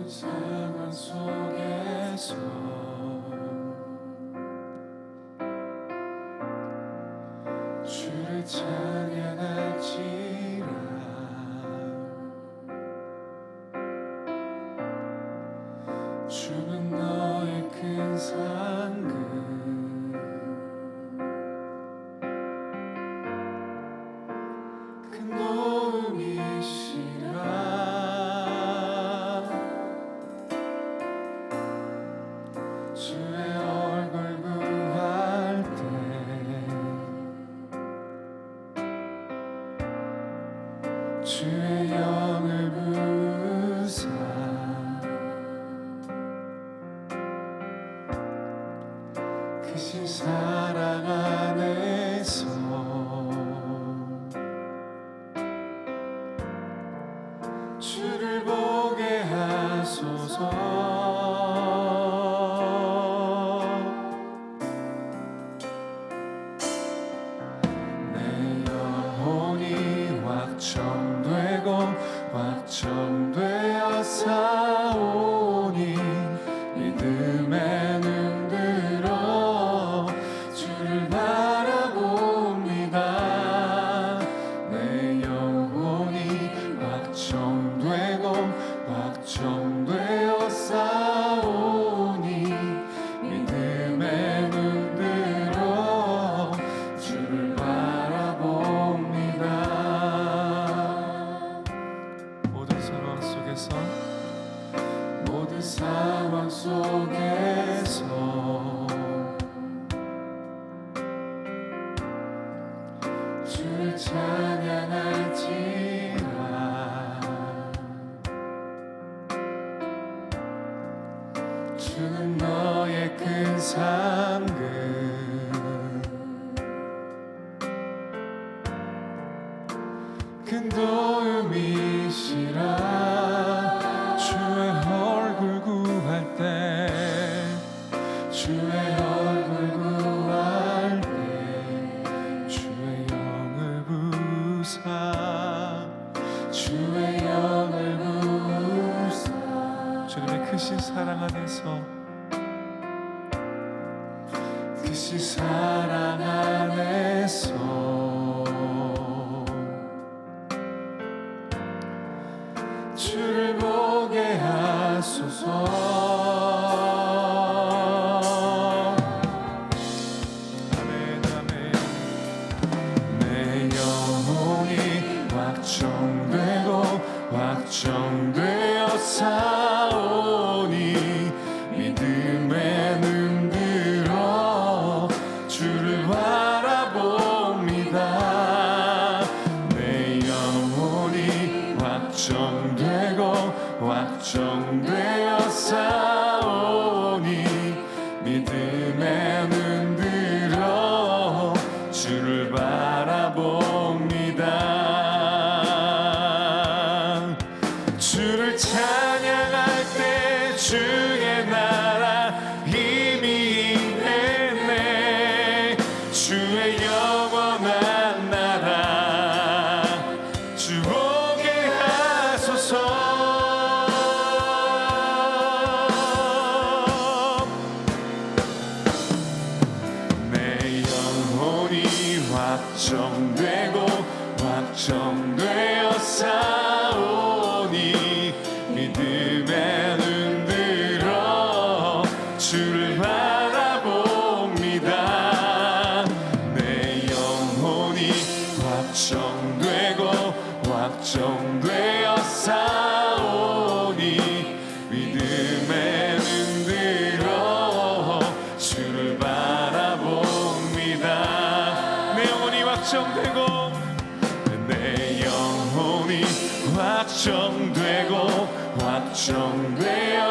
상황 속에서 주를 찬양할지라. 주는 너의 큰 상급, 큰 도움이시라. 주의 얼굴 구할 때 주의 영을 부으사 크신 사랑 안에서 주를 보게 하소서. 확정되어 싸우니 믿음에 눈들어 주를 바라봅니다. 내 영혼이 확정되어 싸우니 믿음에 눈들어 주를 바라봅니다. 모든 상황 속에서 주를 찬양할지라. 주는 너의 큰 상급, 큰 도움이시라. 주의 얼굴 구할 때 주의 영을 부으사 주님의 크신 사랑 안에서 주를 보게 하소서. 아멘 아멘. 내 영혼이 확정되어 싸우니 믿음에 눈들어 주를 바라봅니다. 내 영혼이 확정되어 싸우니 믿음에 눈들어 주를 바라봅니다. 주를 찬양할 때 주의 나라 이미 임했네. 주의 영원한 나라 주 보게 하소서. 내 영혼이 확정되어 싸우니 믿음에 눈들어 주를 바라봅니다. 내 영혼이 확정되어 싸우니 믿음에 눈들어 주를 바라봅니다. 내 영혼이 확정되어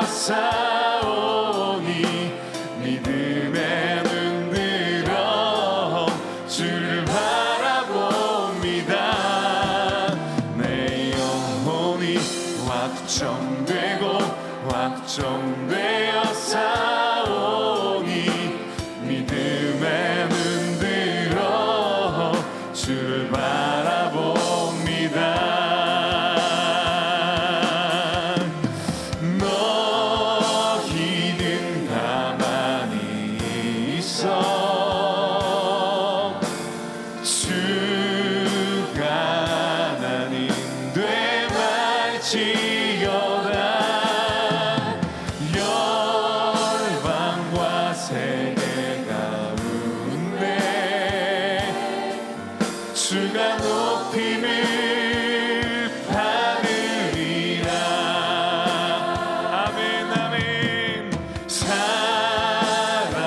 싸우니 믿음에 눈들어 주를 바라봅니다. 내 영혼이 확정되어 싸우니 믿음에 눈들어 주를 바라봅니다. 너 열방과 세계 가운데 주가 높임을 받으리라. 아멘 아멘. 사랑합니다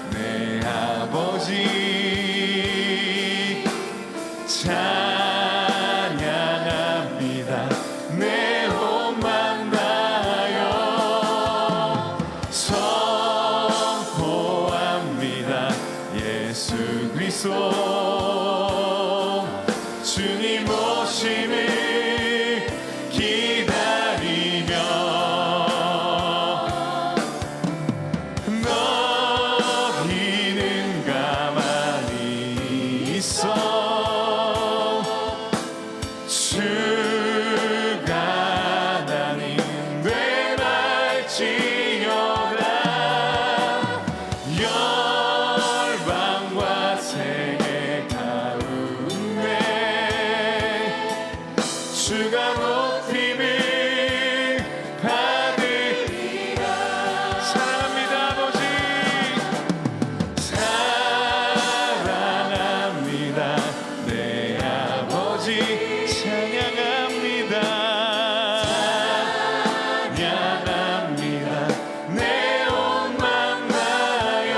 내 아버지, 찬양합니다 내 몸만 다하여 선포합니다 예수 그리스도 주님 오심을 기다리며 너희는 가만히 있어 주가 나는 되날지어다. 열방과 세계 가운데 주가 높임을 받으리라. 사랑합니다 아버지, 사랑합니다 내 아버지, 찬양합니다 내 옷만 다하여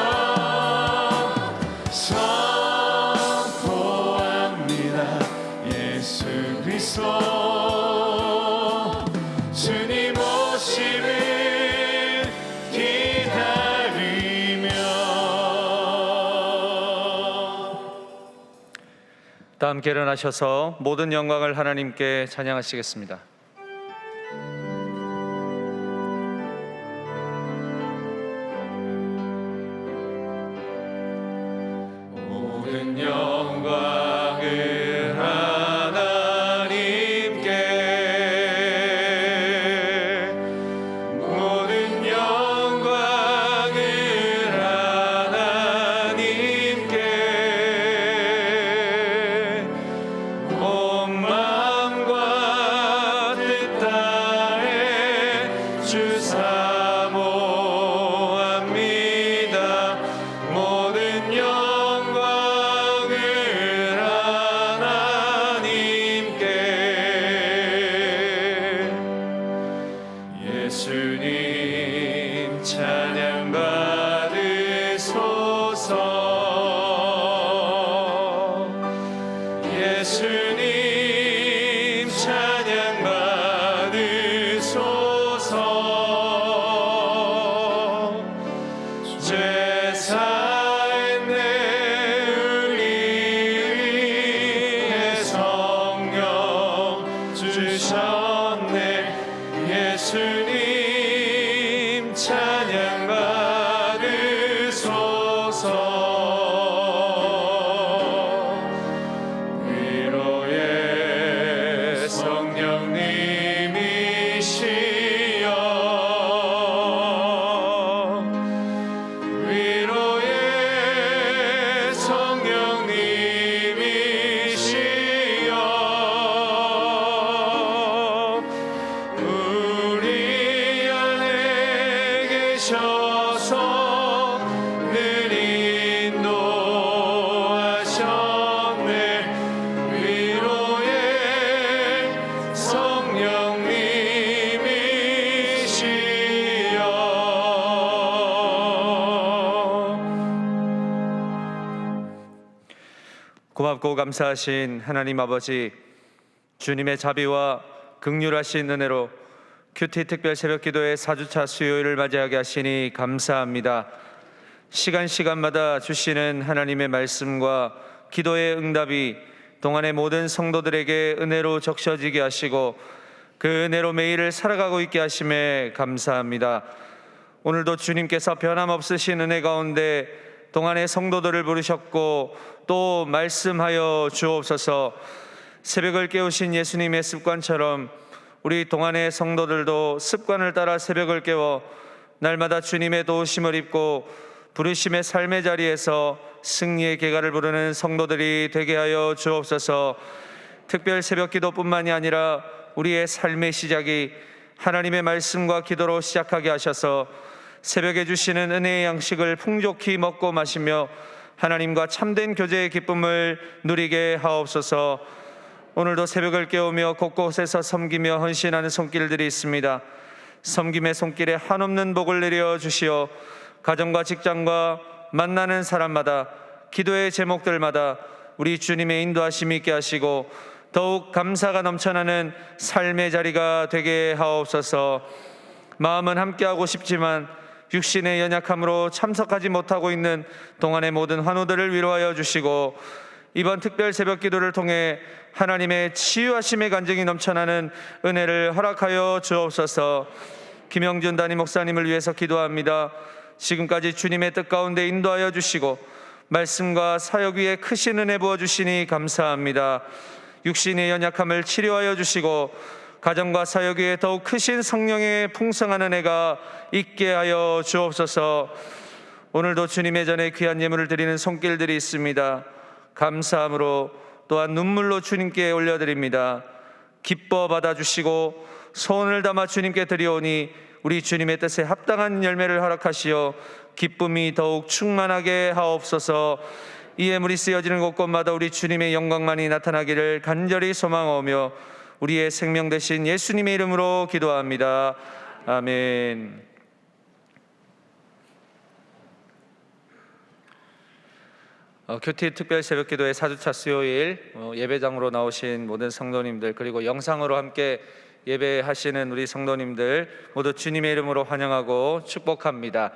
선포합니다 예수 그리스도 주님 오심을 기다리며. 다 함께 일어나셔서 모든 영광을 하나님께 찬양하시겠습니다. 모든 영광을 하나님께, 모든 영광을 하나님께, 온 마음과 뜻 다해 주 사모합니다. 모든 영광을 하나님께. 예수님 찬양 받으소서. 예수님 찬양 받으소서. 죄사했네 우리 위해 성령 주셨네. 예수님 찬양 받으소서. 위로의 성령님이시여, 위로의 성령님이시여, 우리 안에 계셔서 늘 인도하셨네. 위로의 성령님이시여. 고맙고 감사하신 하나님 아버지, 주님의 자비와 긍휼하신 은혜로 큐티 특별 새벽기도의 4주차 수요일을 맞이하게 하시니 감사합니다. 시간마다 주시는 하나님의 말씀과 기도의 응답이 동안의 모든 성도들에게 은혜로 적셔지게 하시고 그 은혜로 매일을 살아가고 있게 하심에 감사합니다. 오늘도 주님께서 변함없으신 은혜 가운데 동안의 성도들을 부르셨고 또 말씀하여 주옵소서. 새벽을 깨우신 예수님의 습관처럼 우리 동안의 성도들도 습관을 따라 새벽을 깨워 날마다 주님의 도우심을 입고 부르심의 삶의 자리에서 승리의 계가를 부르는 성도들이 되게 하여 주옵소서. 특별 새벽 기도뿐만이 아니라 우리의 삶의 시작이 하나님의 말씀과 기도로 시작하게 하셔서 새벽에 주시는 은혜의 양식을 풍족히 먹고 마시며 하나님과 참된 교제의 기쁨을 누리게 하옵소서. 오늘도 새벽을 깨우며 곳곳에서 섬기며 헌신하는 손길들이 있습니다. 섬김의 손길에 한없는 복을 내려 주시어 가정과 직장과 만나는 사람마다 기도의 제목들마다 우리 주님의 인도하심이 있게 하시고 더욱 감사가 넘쳐나는 삶의 자리가 되게 하옵소서. 마음은 함께하고 싶지만 육신의 연약함으로 참석하지 못하고 있는 동안의 모든 환우들을 위로하여 주시고 이번 특별 새벽 기도를 통해 하나님의 치유하심의 간증이 넘쳐나는 은혜를 허락하여 주옵소서. 김영준 담임 목사님을 위해서 기도합니다. 지금까지 주님의 뜻 가운데 인도하여 주시고 말씀과 사역 위에 크신 은혜 부어주시니 감사합니다. 육신의 연약함을 치료하여 주시고 가정과 사역 위에 더욱 크신 성령의 풍성한 은혜가 있게 하여 주옵소서. 오늘도 주님의 전에 귀한 예물을 드리는 손길들이 있습니다. 감사함으로 또한 눈물로 주님께 올려드립니다. 기뻐 받아주시고 소원을 담아 주님께 드리오니 우리 주님의 뜻에 합당한 열매를 허락하시어 기쁨이 더욱 충만하게 하옵소서. 이 예물이 쓰여지는 곳곳마다 우리 주님의 영광만이 나타나기를 간절히 소망하오며 우리의 생명 되신 예수님의 이름으로 기도합니다. 아멘. 큐티 특별 새벽 기도의 4주차 수요일 예배장으로 나오신 모든 성도님들 그리고 영상으로 함께 예배하시는 우리 성도님들 모두 주님의 이름으로 환영하고 축복합니다.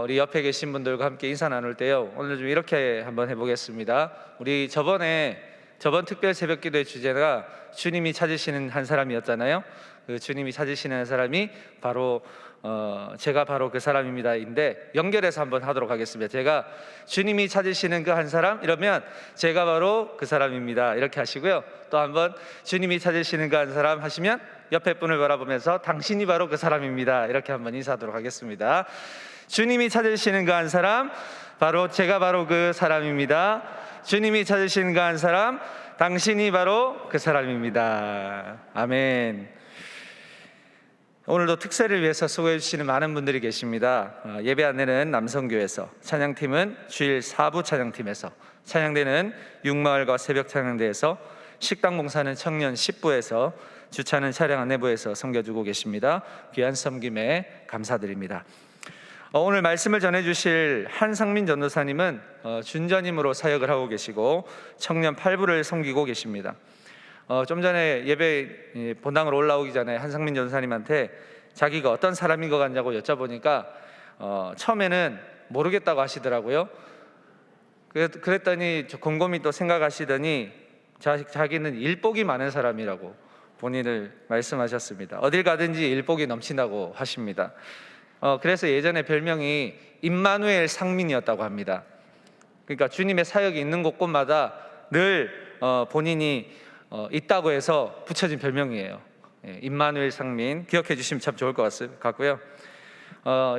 우리 옆에 계신 분들과 함께 인사 나눌 때요, 오늘 좀 이렇게 한번 해보겠습니다. 우리 저번 특별 새벽 기도의 주제가 주님이 찾으시는 한 사람이었잖아요. 그 주님이 찾으시는 한 사람이 바로 제가 바로 그 사람입니다인데 연결해서 한번 하도록 하겠습니다. 제가 주님이 찾으시는 그 한 사람 이러면 제가 바로 그 사람입니다 이렇게 하시고요. 또 한번 주님이 찾으시는 그 한 사람 하시면 옆에 분을 바라보면서 당신이 바로 그 사람입니다 이렇게 한번 인사하도록 하겠습니다. 주님이 찾으시는 그 한 사람 바로 제가 바로 그 사람입니다. 주님이 찾으시는 그 한 사람 당신이 바로 그 사람입니다. 아멘. 오늘도 특세를 위해서 수고해 주시는 많은 분들이 계십니다. 예배 안내는 남성교회에서, 찬양팀은 주일 4부 찬양팀에서, 찬양대는 육마을과 새벽 찬양대에서, 식당 봉사는 청년 10부에서, 주차는 차량 안내부에서 섬겨주고 계십니다. 귀한 섬김에 감사드립니다. 오늘 말씀을 전해주실 한상민 전도사님은 준전임으로 사역을 하고 계시고 청년 8부를 섬기고 계십니다. 좀 전에 예배 본당으로 올라오기 전에 한상민 전도사님한테 자기가 어떤 사람인 것 같냐고 여쭤보니까 처음에는 모르겠다고 하시더라고요. 그랬더니 곰곰이 또 생각하시더니 자기는 일복이 많은 사람이라고 본인을 말씀하셨습니다. 어딜 가든지 일복이 넘친다고 하십니다. 그래서 예전에 별명이 임마누엘 상민이었다고 합니다. 그러니까 주님의 사역이 있는 곳곳마다 늘 본인이 있다고 해서 붙여진 별명이에요. 임마누엘 상민 기억해 주시면 참 좋을 것 같고요.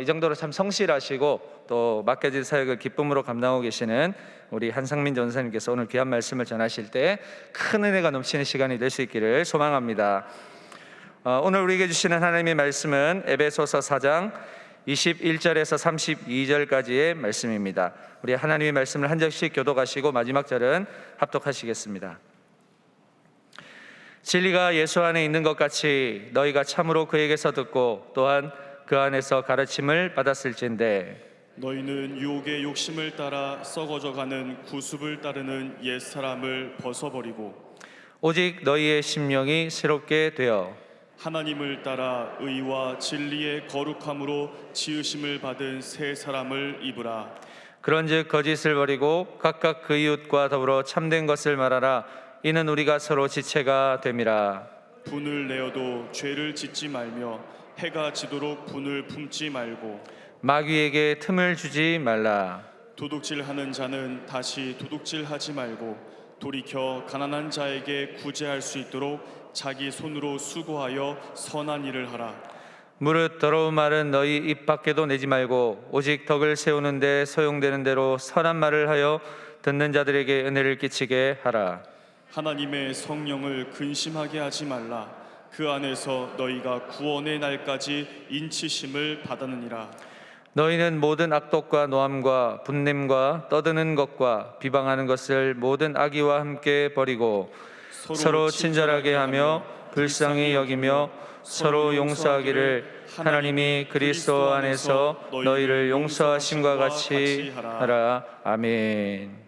이 정도로 참 성실하시고 또 맡겨진 사역을 기쁨으로 감당하고 계시는 우리 한상민 전사님께서 오늘 귀한 말씀을 전하실 때 큰 은혜가 넘치는 시간이 될 수 있기를 소망합니다. 오늘 우리에게 주시는 하나님의 말씀은 에베소서 4장 21절에서 32절까지의 말씀입니다. 우리 하나님의 말씀을 한 절씩 교독하시고 마지막 절은 합독하시겠습니다. 진리가 예수 안에 있는 것 같이 너희가 참으로 그에게서 듣고 또한 그 안에서 가르침을 받았을진데 너희는 유혹의 욕심을 따라 썩어져가는 구습을 따르는 옛사람을 벗어버리고 오직 너희의 심령이 새롭게 되어 하나님을 따라 의와 진리의 거룩함으로 지으심을 받은 새 사람을 입으라. 그런즉 거짓을 버리고 각각 그 이웃과 더불어 참된 것을 말하라. 이는 우리가 서로 지체가 됨이라. 분을 내어도 죄를 짓지 말며 해가 지도록 분을 품지 말고 마귀에게 틈을 주지 말라. 도둑질하는 자는 다시 도둑질하지 말고 돌이켜 가난한 자에게 구제할 수 있도록 자기 손으로 수고하여 선한 일을 하라. 무릇 더러운 말은 너희 입 밖에도 내지 말고 오직 덕을 세우는 데 소용되는 대로 선한 말을 하여 듣는 자들에게 은혜를 끼치게 하라. 하나님의 성령을 근심하게 하지 말라. 그 안에서 너희가 구원의 날까지 인치심을 받았느니라. 너희는 모든 악독과 노함과 분냄과 떠드는 것과 비방하는 것을 모든 악의와 함께 버리고 서로 친절하게 하며 불쌍히 여기며 서로 용서하기를 하나님이 그리스도 안에서 너희를 용서하심과 같이 하라. 아멘.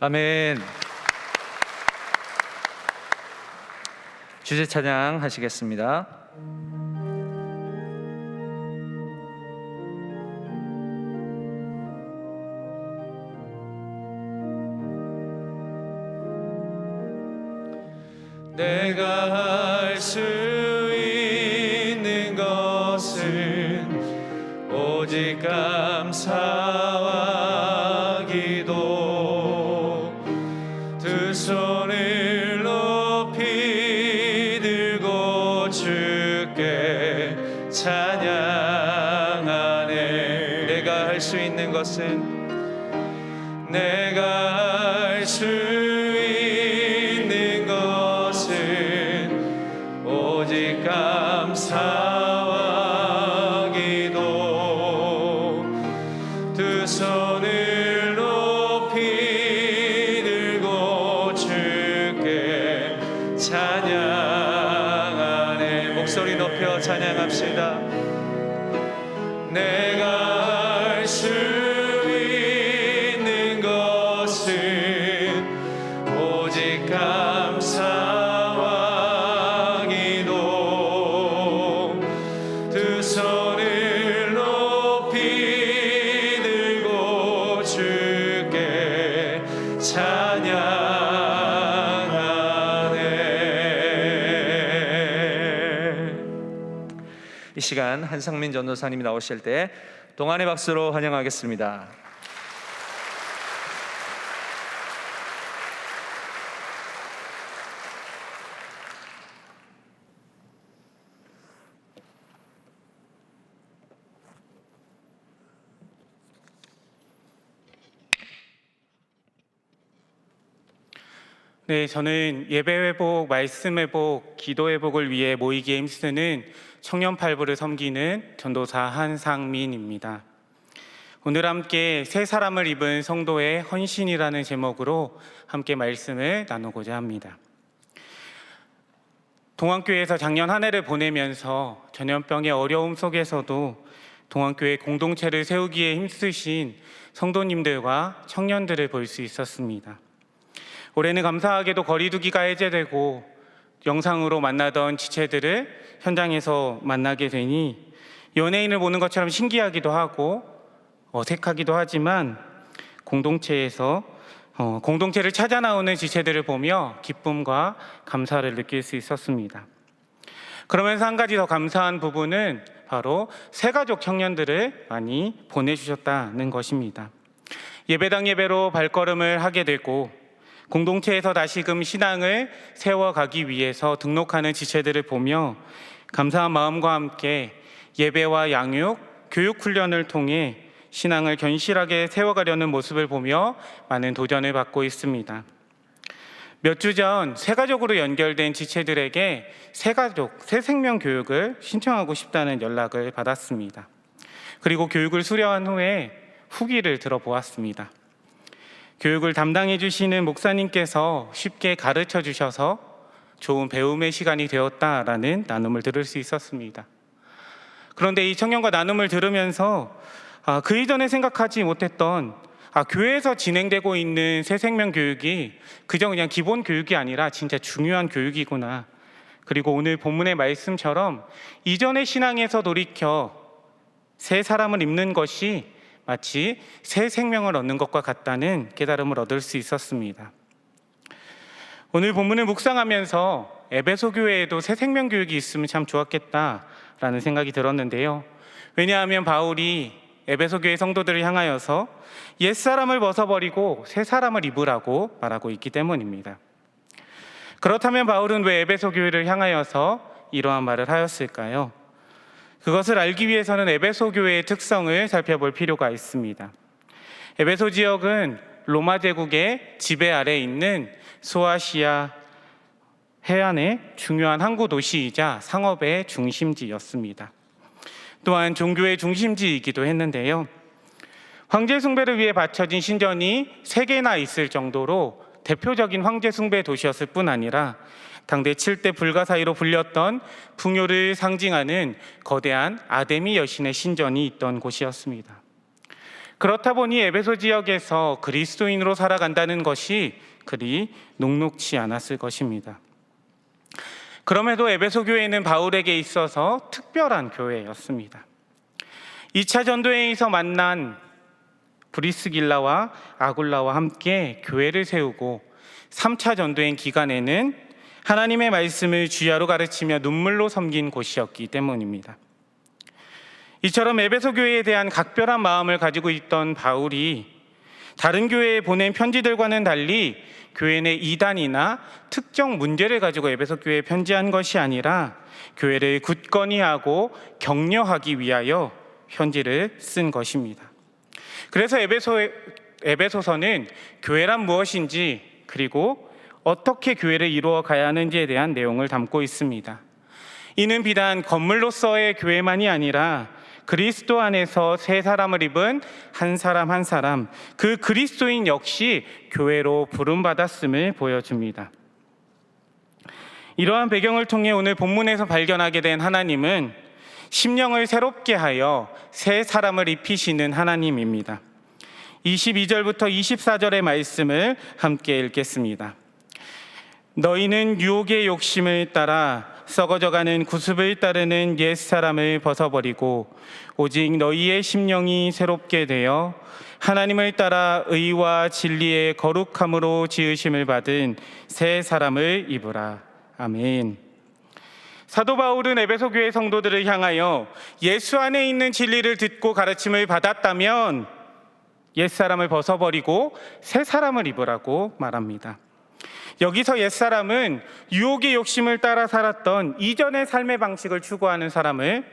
아멘. 주제 찬양 하시겠습니다. 내가 할 수 있는 것은 오직 감사와 기도, 두 손을 높이 들고 주께 찬양하네. 내가 할 수 있는 것은, 내가 할 수 있는 것은 오직 감사와 기도, 두 손을 높이 들고 주께 찬양하네. 목소리 높여 찬양합시다. 내가 할 수 있는 것은 오직 감사와 기도, 두 손을 높이 들고 주께 찬양하네. 시간 한상민 전도사님이 나오실 때 동안의 박수로 환영하겠습니다. 네, 저는 예배 회복, 말씀 회복, 기도 회복을 위해 모이기에 힘쓰는 청년팔부를 섬기는 전도사 한상민입니다. 오늘 함께 새 사람을 입은 성도의 헌신이라는 제목으로 함께 말씀을 나누고자 합니다. 동안교회에서 작년 한 해를 보내면서 전염병의 어려움 속에서도 동안교회 공동체를 세우기에 힘쓰신 성도님들과 청년들을 볼 수 있었습니다. 올해는 감사하게도 거리두기가 해제되고 영상으로 만나던 지체들을 현장에서 만나게 되니 연예인을 보는 것처럼 신기하기도 하고 어색하기도 하지만 공동체를 찾아 나오는 지체들을 보며 기쁨과 감사를 느낄 수 있었습니다. 그러면서 한 가지 더 감사한 부분은 바로 새가족 청년들을 많이 보내주셨다는 것입니다. 예배당 예배로 발걸음을 하게 되고 공동체에서 다시금 신앙을 세워가기 위해서 등록하는 지체들을 보며 감사한 마음과 함께 예배와 양육, 교육 훈련을 통해 신앙을 견실하게 세워가려는 모습을 보며 많은 도전을 받고 있습니다. 몇 주 전 새가족으로 연결된 지체들에게 새 생명 교육을 신청하고 싶다는 연락을 받았습니다. 그리고 교육을 수료한 후에 후기를 들어보았습니다. 교육을 담당해 주시는 목사님께서 쉽게 가르쳐 주셔서 좋은 배움의 시간이 되었다라는 나눔을 들을 수 있었습니다. 그런데 이 청년과 나눔을 들으면서 그 이전에 생각하지 못했던 교회에서 진행되고 있는 새 생명 교육이 그냥 기본 교육이 아니라 진짜 중요한 교육이구나. 그리고 오늘 본문의 말씀처럼 이전의 신앙에서 돌이켜 새 사람을 입는 것이 마치 새 생명을 얻는 것과 같다는 깨달음을 얻을 수 있었습니다. 오늘 본문을 묵상하면서 에베소 교회에도 새 생명 교육이 있으면 참 좋았겠다라는 생각이 들었는데요. 왜냐하면 바울이 에베소 교회 성도들을 향하여서 옛사람을 벗어버리고 새 사람을 입으라고 말하고 있기 때문입니다. 그렇다면 바울은 왜 에베소 교회를 향하여서 이러한 말을 하였을까요? 그것을 알기 위해서는 에베소 교회의 특성을 살펴볼 필요가 있습니다. 에베소 지역은 로마 제국의 지배 아래에 있는 소아시아 해안의 중요한 항구 도시이자 상업의 중심지였습니다. 또한 종교의 중심지이기도 했는데요. 황제 숭배를 위해 바쳐진 신전이 3개나 있을 정도로 대표적인 황제 숭배 도시였을 뿐 아니라 당대 7대 불가사의로 불렸던 풍요를 상징하는 거대한 아데미 여신의 신전이 있던 곳이었습니다. 그렇다 보니 에베소 지역에서 그리스도인으로 살아간다는 것이 그리 녹록지 않았을 것입니다. 그럼에도 에베소 교회는 바울에게 있어서 특별한 교회였습니다. 2차 전도회에서 만난 브리스길라와 아굴라와 함께 교회를 세우고 3차 전도행 기간에는 하나님의 말씀을 주야로 가르치며 눈물로 섬긴 곳이었기 때문입니다. 이처럼 에베소 교회에 대한 각별한 마음을 가지고 있던 바울이 다른 교회에 보낸 편지들과는 달리 교회 내 이단이나 특정 문제를 가지고 에베소 교회에 편지한 것이 아니라 교회를 굳건히 하고 격려하기 위하여 편지를 쓴 것입니다. 그래서 에베소서는 교회란 무엇인지 그리고 어떻게 교회를 이루어 가야 하는지에 대한 내용을 담고 있습니다. 이는 비단 건물로서의 교회만이 아니라 그리스도 안에서 새 사람을 입은 한 사람 한 사람, 그 그리스도인 역시 교회로 부름받았음을 보여줍니다. 이러한 배경을 통해 오늘 본문에서 발견하게 된 하나님은 심령을 새롭게 하여 새 사람을 입히시는 하나님입니다. 22절부터 24절의 말씀을 함께 읽겠습니다. 너희는 유혹의 욕심을 따라 썩어져가는 구습을 따르는 옛사람을 벗어버리고 오직 너희의 심령이 새롭게 되어 하나님을 따라 의와 진리의 거룩함으로 지으심을 받은 새 사람을 입으라. 아멘. 사도 바울은 에베소 교회 성도들을 향하여 예수 안에 있는 진리를 듣고 가르침을 받았다면 옛사람을 벗어버리고 새 사람을 입으라고 말합니다. 여기서 옛사람은 유혹의 욕심을 따라 살았던 이전의 삶의 방식을 추구하는 사람을,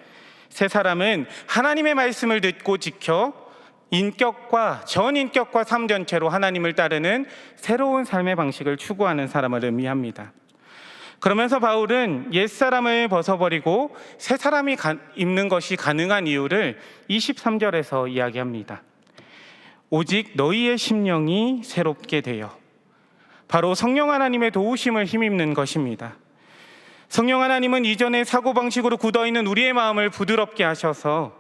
새 사람은 하나님의 말씀을 듣고 지켜 인격과 전인격과 삶 전체로 하나님을 따르는 새로운 삶의 방식을 추구하는 사람을 의미합니다. 그러면서 바울은 옛사람을 벗어버리고 새 사람이 입는 것이 가능한 이유를 23절에서 이야기합니다. 오직 너희의 심령이 새롭게 되어, 바로 성령 하나님의 도우심을 힘입는 것입니다. 성령 하나님은 이전의 사고방식으로 굳어있는 우리의 마음을 부드럽게 하셔서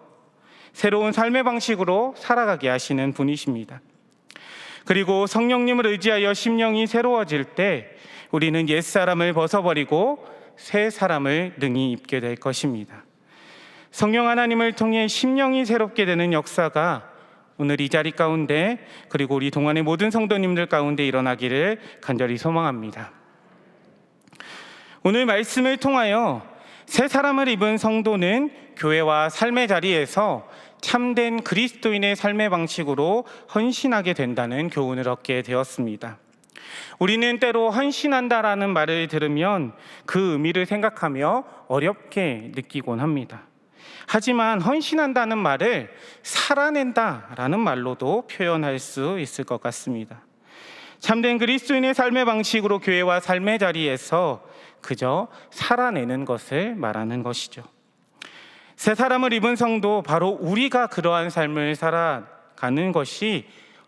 새로운 삶의 방식으로 살아가게 하시는 분이십니다. 그리고 성령님을 의지하여 심령이 새로워질 때 우리는 옛사람을 벗어버리고 새 사람을 능히 입게 될 것입니다. 성령 하나님을 통해 심령이 새롭게 되는 역사가 오늘 이 자리 가운데, 그리고 우리 동안의 모든 성도님들 가운데 일어나기를 간절히 소망합니다. 오늘 말씀을 통하여 새 사람을 입은 성도는 교회와 삶의 자리에서 참된 그리스도인의 삶의 방식으로 헌신하게 된다는 교훈을 얻게 되었습니다. 우리는 때로 헌신한다라는 말을 들으면 그 의미를 생각하며 어렵게 느끼곤 합니다. 하지만 헌신한다는 말을 살아낸다라는 말로도 표현할 수 있을 것 같습니다. 참된 그리스도인의 삶의 방식으로 교회와 삶의 자리에서 그저 살아내는 것을 말하는 것이죠. 새 사람을 입은 성도, 바로 우리가 그러한 삶을 살아가는 것이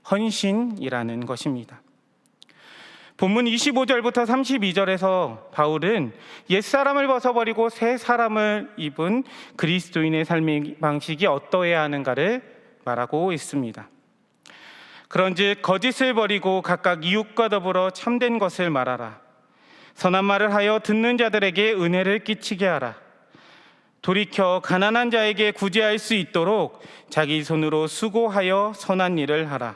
헌신이라는 것입니다. 본문 25절부터 32절에서 바울은 옛사람을 벗어버리고 새 사람을 입은 그리스도인의 삶의 방식이 어떠해야 하는가를 말하고 있습니다. 그런즉 거짓을 버리고 각각 이웃과 더불어 참된 것을 말하라. 선한 말을 하여 듣는 자들에게 은혜를 끼치게 하라. 돌이켜 가난한 자에게 구제할 수 있도록 자기 손으로 수고하여 선한 일을 하라.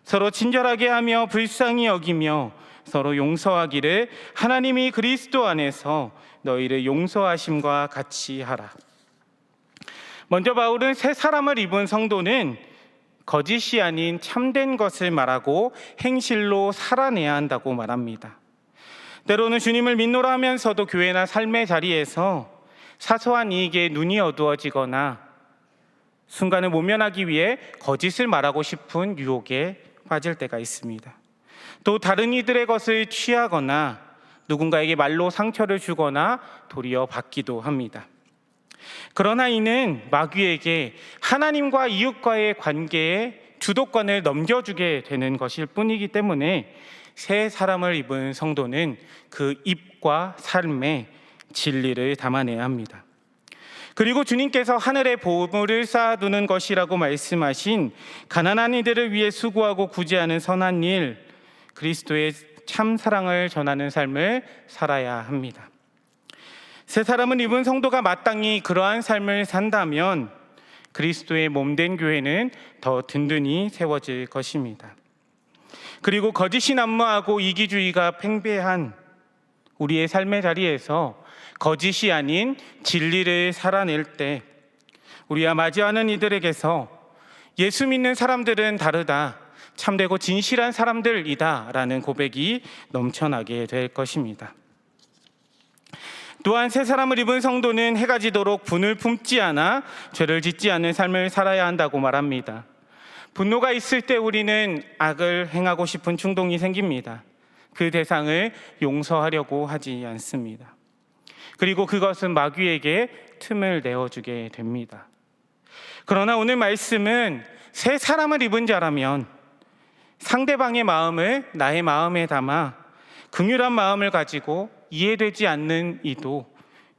서로 친절하게 하며 불쌍히 여기며 서로 용서하기를 하나님이 그리스도 안에서 너희를 용서하심과 같이 하라. 먼저 바울은 새 사람을 입은 성도는 거짓이 아닌 참된 것을 말하고 행실로 살아내야 한다고 말합니다. 때로는 주님을 믿노라 하면서도 교회나 삶의 자리에서 사소한 이익에 눈이 어두워지거나 순간을 모면하기 위해 거짓을 말하고 싶은 유혹에 빠질 때가 있습니다. 또 다른 이들의 것을 취하거나 누군가에게 말로 상처를 주거나 도리어 받기도 합니다. 그러나 이는 마귀에게 하나님과 이웃과의 관계에 주도권을 넘겨주게 되는 것일 뿐이기 때문에 새 사람을 입은 성도는 그 입과 삶에 진리를 담아내야 합니다. 그리고 주님께서 하늘에 보물을 쌓아두는 것이라고 말씀하신 가난한 이들을 위해 수고하고 구제하는 선한 일, 그리스도의 참 사랑을 전하는 삶을 살아야 합니다. 새 사람은 입은 성도가 마땅히 그러한 삶을 산다면 그리스도의 몸된 교회는 더 든든히 세워질 것입니다. 그리고 거짓이 난무하고 이기주의가 팽배한 우리의 삶의 자리에서 거짓이 아닌 진리를 살아낼 때 우리와 마주하는 이들에게서 예수 믿는 사람들은 다르다, 참되고 진실한 사람들이다 라는 고백이 넘쳐나게 될 것입니다. 또한 새 사람을 입은 성도는 해가 지도록 분을 품지 않아 죄를 짓지 않는 삶을 살아야 한다고 말합니다. 분노가 있을 때 우리는 악을 행하고 싶은 충동이 생깁니다. 그 대상을 용서하려고 하지 않습니다. 그리고 그것은 마귀에게 틈을 내어주게 됩니다. 그러나 오늘 말씀은 새 사람을 입은 자라면 상대방의 마음을 나의 마음에 담아 긍휼한 마음을 가지고 이해되지 않는 이도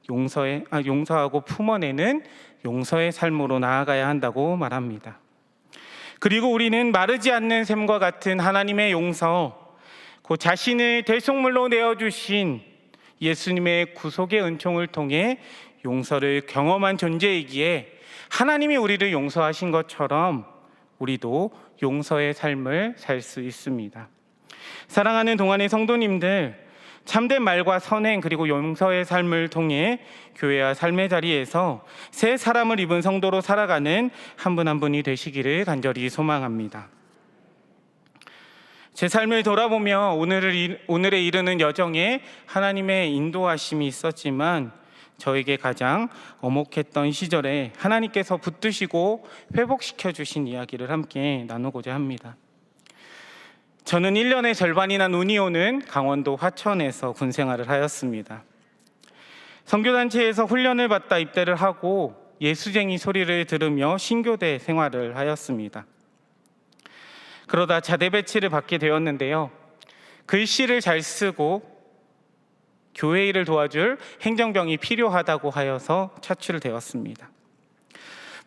용서하고 품어내는 용서의 삶으로 나아가야 한다고 말합니다. 그리고 우리는 마르지 않는 샘과 같은 하나님의 용서, 그 자신을 대속물로 내어주신 예수님의 구속의 은총을 통해 용서를 경험한 존재이기에 하나님이 우리를 용서하신 것처럼 우리도 용서의 삶을 살 수 있습니다. 사랑하는 동안의 성도님들, 참된 말과 선행 그리고 용서의 삶을 통해 교회와 삶의 자리에서 새 사람을 입은 성도로 살아가는 한 분 한 분이 되시기를 간절히 소망합니다. 제 삶을 돌아보며 오늘에 이르는 여정에 하나님의 인도하심이 있었지만 저에게 가장 엄혹했던 시절에 하나님께서 붙드시고 회복시켜 주신 이야기를 함께 나누고자 합니다. 저는 1년의 절반이나 눈이 오는 강원도 화천에서 군 생활을 하였습니다. 선교단체에서 훈련을 받다 입대를 하고 예수쟁이 소리를 들으며 신교대 생활을 하였습니다. 그러다 자대 배치를 받게 되었는데요. 글씨를 잘 쓰고 교회 일을 도와줄 행정병이 필요하다고 하여서 차출되었습니다.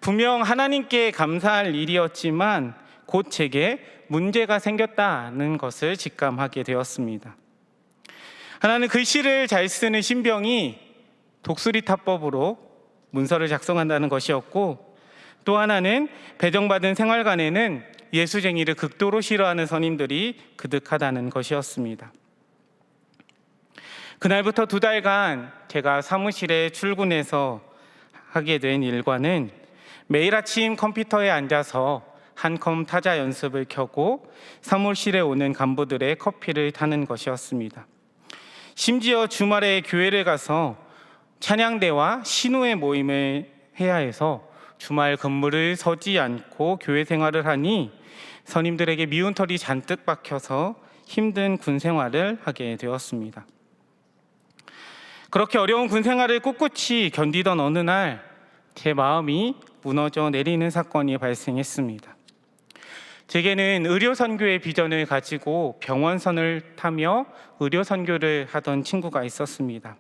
분명 하나님께 감사할 일이었지만 곧 제게 문제가 생겼다는 것을 직감하게 되었습니다. 하나는 글씨를 잘 쓰는 신병이 독수리 타법으로 문서를 작성한다는 것이었고, 또 하나는 배정받은 생활관에는 예수쟁이를 극도로 싫어하는 선임들이 그득하다는 것이었습니다. 그날부터 2달간 제가 사무실에 출근해서 하게 된 일과는 매일 아침 컴퓨터에 앉아서 한컴 타자 연습을 켜고 사무실에 오는 간부들의 커피를 타는 것이었습니다. 심지어 주말에 교회를 가서 찬양대와 신우의 모임을 해야 해서 주말 근무를 서지 않고 교회 생활을 하니 선임들에게 미운 털이 잔뜩 박혀서 힘든 군 생활을 하게 되었습니다. 그렇게 어려운 군 생활을 꿋꿋이 견디던 어느 날 제 마음이 무너져 내리는 사건이 발생했습니다. 제게는 의료선교의 비전을 가지고 병원선을 타며 의료선교를 하던 친구가 있었습니다.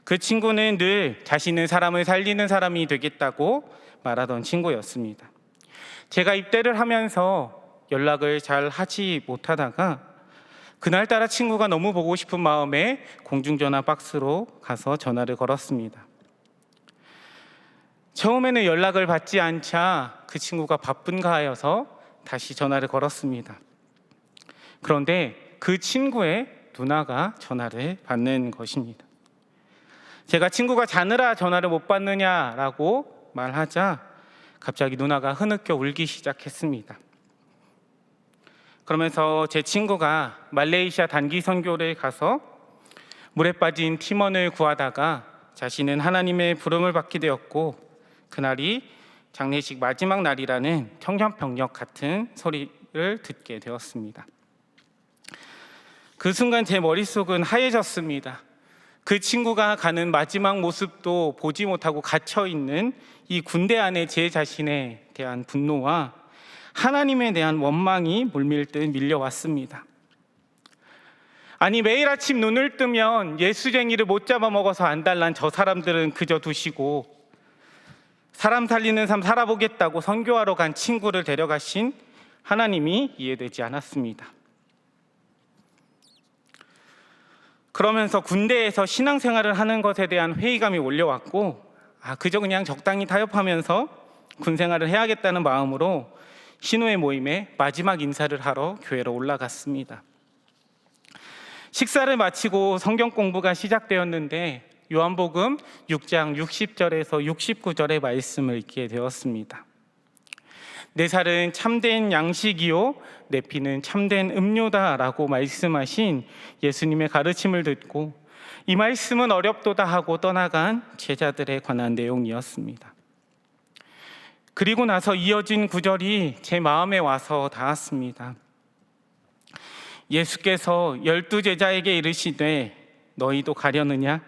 그 친구는 늘 자신은 사람을 살리는 사람이 되겠다고 말하던 친구였습니다. 제가 입대를 하면서 연락을 잘 하지 못하다가 그날따라 친구가 너무 보고 싶은 마음에 공중전화 박스로 가서 전화를 걸었습니다. 처음에는 연락을 받지 않자 그 친구가 바쁜가 하여서 다시 전화를 걸었습니다. 그런데 그 친구의 누나가 전화를 받는 것입니다. 제가 친구가 자느라 전화를 못 받느냐라고 말하자 갑자기 누나가 흐느껴 울기 시작했습니다. 그러면서 제 친구가 말레이시아 단기 선교를 가서 물에 빠진 팀원을 구하다가 자신은 하나님의 부름을 받게 되었고, 그날이 장례식 마지막 날이라는 청년병력 같은 소리를 듣게 되었습니다. 그 순간 제 머릿속은 하얘졌습니다. 그 친구가 가는 마지막 모습도 보지 못하고 갇혀있는 이 군대 안에 제 자신에 대한 분노와 하나님에 대한 원망이 물밀듯 밀려왔습니다. 아니, 매일 아침 눈을 뜨면 예수쟁이를 못 잡아먹어서 안달난 저 사람들은 그저 두시고 사람 살리는 삶 살아보겠다고 선교하러 간 친구를 데려가신 하나님이 이해되지 않았습니다. 그러면서 군대에서 신앙생활을 하는 것에 대한 회의감이 올려왔고, 그저 그냥 적당히 타협하면서 군생활을 해야겠다는 마음으로 신우의 모임에 마지막 인사를 하러 교회로 올라갔습니다. 식사를 마치고 성경 공부가 시작되었는데 요한복음 6장 60절에서 69절의 말씀을 읽게 되었습니다. 내 살은 참된 양식이요 내 피는 참된 음료다라고 말씀하신 예수님의 가르침을 듣고 이 말씀은 어렵도다 하고 떠나간 제자들에 관한 내용이었습니다. 그리고 나서 이어진 구절이 제 마음에 와서 닿았습니다. 예수께서 12제자에게 이르시되 너희도 가려느냐?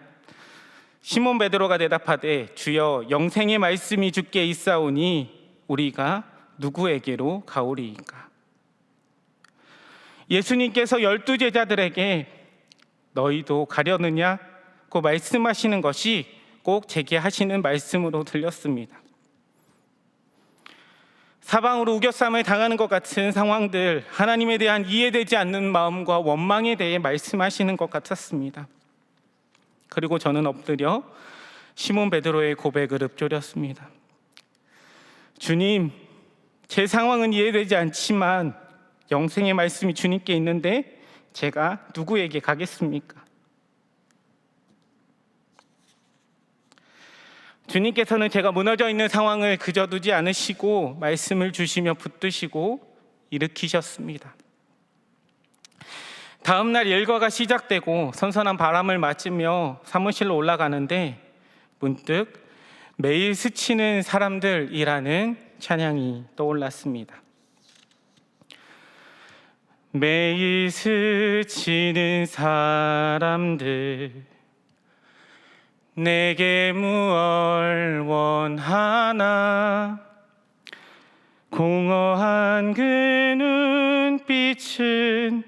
시몬 베드로가 대답하되 주여 영생의 말씀이 주께 있사오니 우리가 누구에게로 가오리이까? 예수님께서 12제자들에게 너희도 가려느냐고 말씀하시는 것이 꼭 제게 하시는 말씀으로 들렸습니다. 사방으로 우겨쌈을 당하는 것 같은 상황들, 하나님에 대한 이해되지 않는 마음과 원망에 대해 말씀하시는 것 같았습니다. 그리고 저는 엎드려 시몬 베드로의 고백을 읊조렸습니다. 주님, 제 상황은 이해되지 않지만 영생의 말씀이 주님께 있는데 제가 누구에게 가겠습니까? 주님께서는 제가 무너져 있는 상황을 그저 두지 않으시고 말씀을 주시며 붙드시고 일으키셨습니다. 다음 날 일과가 시작되고 선선한 바람을 맞으며 사무실로 올라가는데 문득 매일 스치는 사람들이라는 찬양이 떠올랐습니다. 매일 스치는 사람들, 내게 무얼 원하나, 공허한 그 눈빛은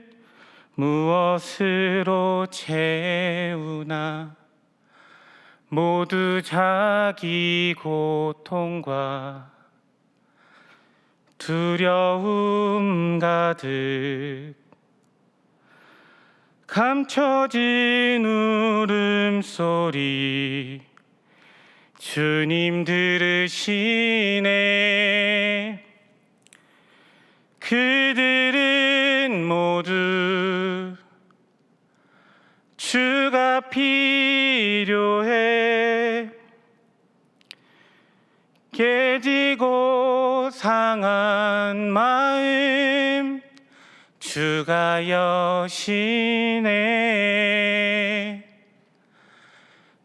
무엇으로 채우나, 모두 자기 고통과 두려움 가득 감춰진 울음소리 주님 들으시네. 그들은 모두 주가 필요해. 깨지고 상한 마음 주가 여시네.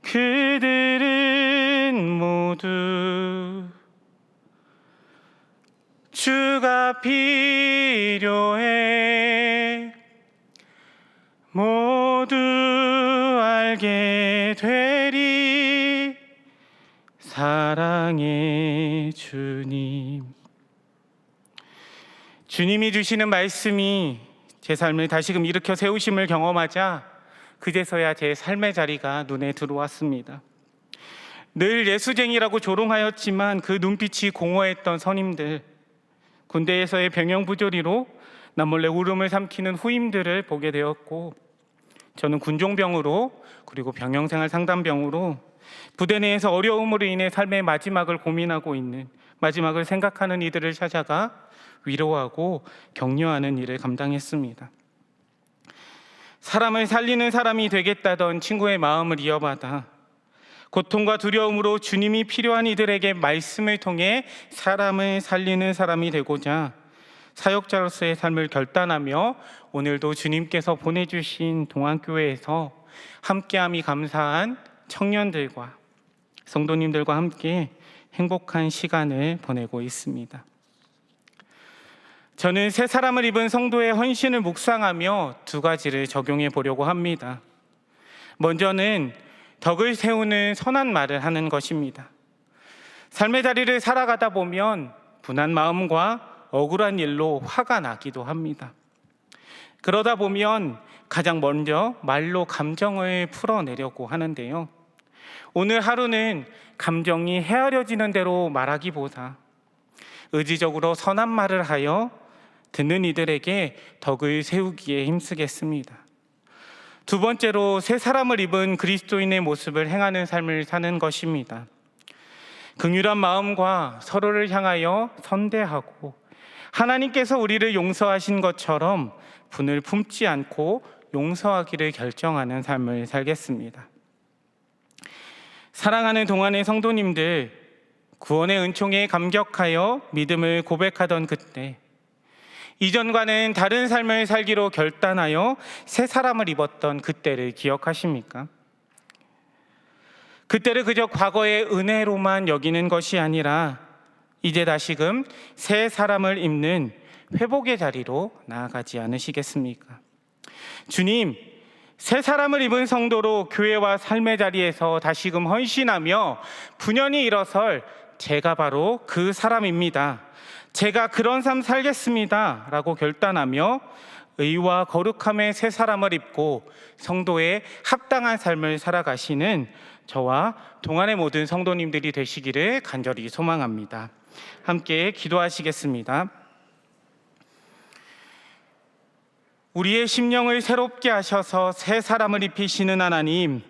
그들은 모두 주가 필요해. 모두 알게 되리 사랑의 주님. 주님이 주시는 말씀이 제 삶을 다시금 일으켜 세우심을 경험하자 그제서야 제 삶의 자리가 눈에 들어왔습니다. 늘 예수쟁이라고 조롱하였지만 그 눈빛이 공허했던 선임들, 군대에서의 병영부조리로 남몰래 울음을 삼키는 후임들을 보게 되었고, 저는 군종병으로 그리고 병영생활 상담병으로 부대 내에서 어려움으로 인해 삶의 마지막을 고민하고 있는, 마지막을 생각하는 이들을 찾아가 위로하고 격려하는 일을 감당했습니다. 사람을 살리는 사람이 되겠다던 친구의 마음을 이어받아 고통과 두려움으로 주님이 필요한 이들에게 말씀을 통해 사람을 살리는 사람이 되고자 사역자로서의 삶을 결단하며 오늘도 주님께서 보내주신 동안교회에서 함께함이 감사한 청년들과 성도님들과 함께 행복한 시간을 보내고 있습니다. 저는 새 사람을 입은 성도의 헌신을 묵상하며 두 가지를 적용해 보려고 합니다. 먼저는 덕을 세우는 선한 말을 하는 것입니다. 삶의 자리를 살아가다 보면 분한 마음과 억울한 일로 화가 나기도 합니다. 그러다 보면 가장 먼저 말로 감정을 풀어내려고 하는데요. 오늘 하루는 감정이 헤아려지는 대로 말하기보다 의지적으로 선한 말을 하여 듣는 이들에게 덕을 세우기에 힘쓰겠습니다. 두 번째로 새 사람을 입은 그리스도인의 모습을 행하는 삶을 사는 것입니다. 긍휼한 마음과 서로를 향하여 선대하고 하나님께서 우리를 용서하신 것처럼 분을 품지 않고 용서하기를 결정하는 삶을 살겠습니다. 사랑하는 동안의 성도님들, 구원의 은총에 감격하여 믿음을 고백하던 그때, 이전과는 다른 삶을 살기로 결단하여 새 사람을 입었던 그때를 기억하십니까? 그때를 그저 과거의 은혜로만 여기는 것이 아니라 이제 다시금 새 사람을 입는 회복의 자리로 나아가지 않으시겠습니까? 주님, 새 사람을 입은 성도로 교회와 삶의 자리에서 다시금 헌신하며 분연히 일어설 제가 바로 그 사람입니다, 제가 그런 삶 살겠습니다 라고 결단하며 의와 거룩함의 새 사람을 입고 성도의 합당한 삶을 살아가시는 저와 동안의 모든 성도님들이 되시기를 간절히 소망합니다. 함께 기도하시겠습니다. 우리의 심령을 새롭게 하셔서 새 사람을 입히시는 하나님,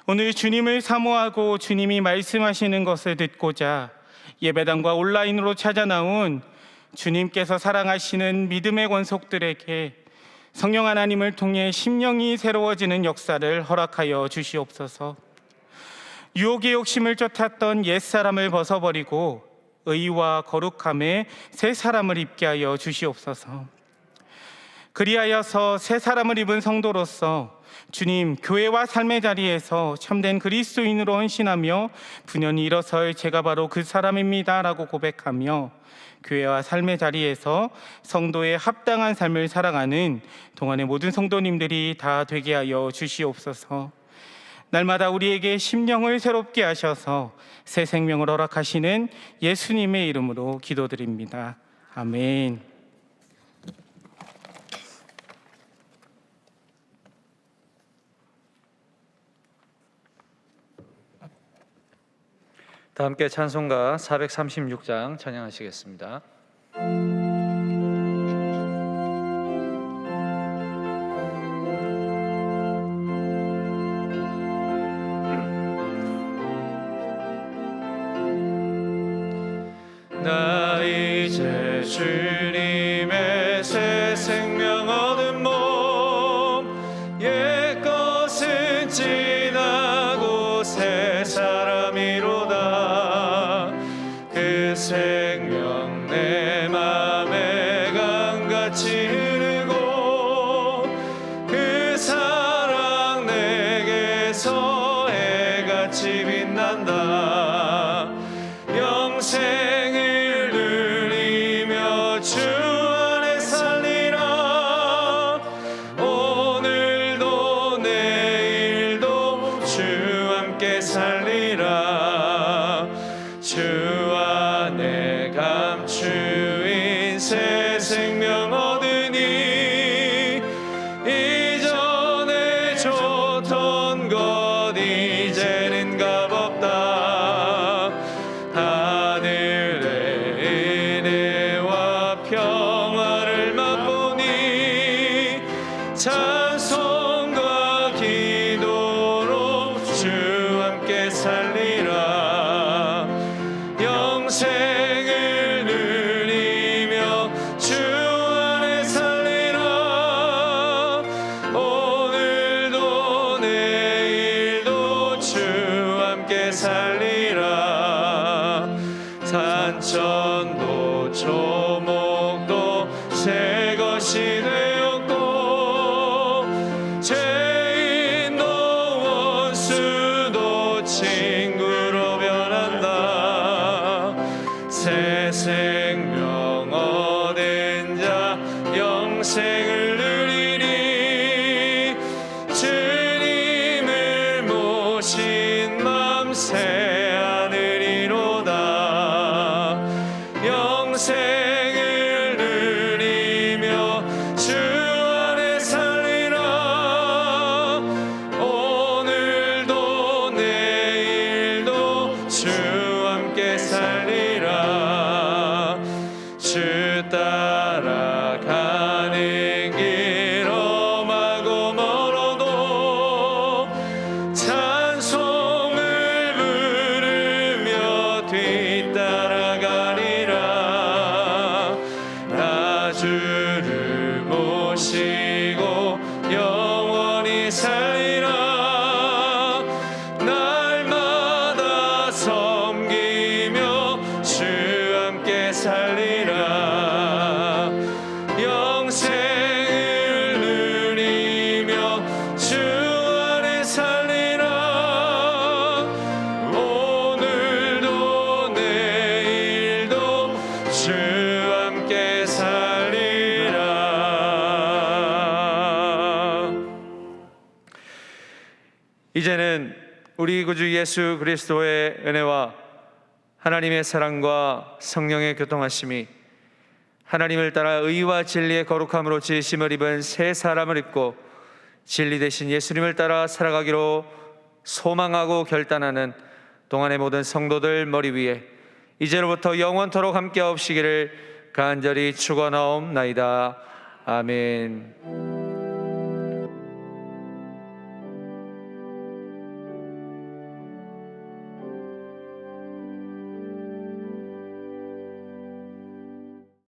오늘 주님을 사모하고 주님이 말씀하시는 것을 듣고자 예배당과 온라인으로 찾아 나온 주님께서 사랑하시는 믿음의 권속들에게 성령 하나님을 통해 심령이 새로워지는 역사를 허락하여 주시옵소서. 유혹의 욕심을 쫓았던 옛사람을 벗어버리고 의와 거룩함에 새 사람을 입게 하여 주시옵소서. 그리하여서 새 사람을 입은 성도로서 주님 교회와 삶의 자리에서 참된 그리스도인으로 헌신하며 분연히 일어설 제가 바로 그 사람입니다 라고 고백하며 교회와 삶의 자리에서 성도의 합당한 삶을 살아가는 동안의 모든 성도님들이 다 되게 하여 주시옵소서. 날마다 우리에게 심령을 새롭게 하셔서 새 생명을 허락하시는 예수님의 이름으로 기도드립니다. 아멘. 다 함께 찬송가 436장 찬양하시겠습니다. 나 이제 주님의 새 생명 얻은 몸, 옛 것은 지나고 새 사람이로다. 그 생명 내 맘에 강같이 흐르고 그 사랑 내게서 해같이 빛난다. 영생을 누리며 주 안에 살리라. 오늘도 내일도 주 함께 살리라. 주 안에 감추인 새 생명 얻으니 이전에 줬던 것 이제는 값없다. 하늘의 은혜와 평화를 맛보니 찬송과 기도로 주 함께 살리라. 영생을 누리며 주 안에 살리라. 오늘도 내일도 주 함께 살리라. 산천도 조목도 새 것이 되었고 죄인도 원수도 친구로 변한다. 새 생명 얻은 자 영생을 누리니 주님을 모신 맘 새하늘이로다. 영생을 누리며 주 안에 살리라. 오늘도 내일도 주 함께 살리라. 주 따라가는 길 험하고 멀어도 찬송을 부르며 뒤따라가리라. 나 주를 모시고 영원히 살리라. 날마다 섬기며 주 함께 살리라. 영생을 누리며 주 안에 살리라. 오늘도 내일도 주 함께 살리라. 이제는 우리 구주 예수 그리스도의 은혜와 하나님의 사랑과 성령의 교통하심이 하나님을 따라 의와 진리의 거룩함으로 지으심을 입은 새 사람을 입고 진리 대신 예수님을 따라 살아가기로 소망하고 결단하는 동안의 모든 성도들 머리 위에 이제로부터 영원토록 함께 하옵시기를 간절히 축원하옵나이다. 아멘.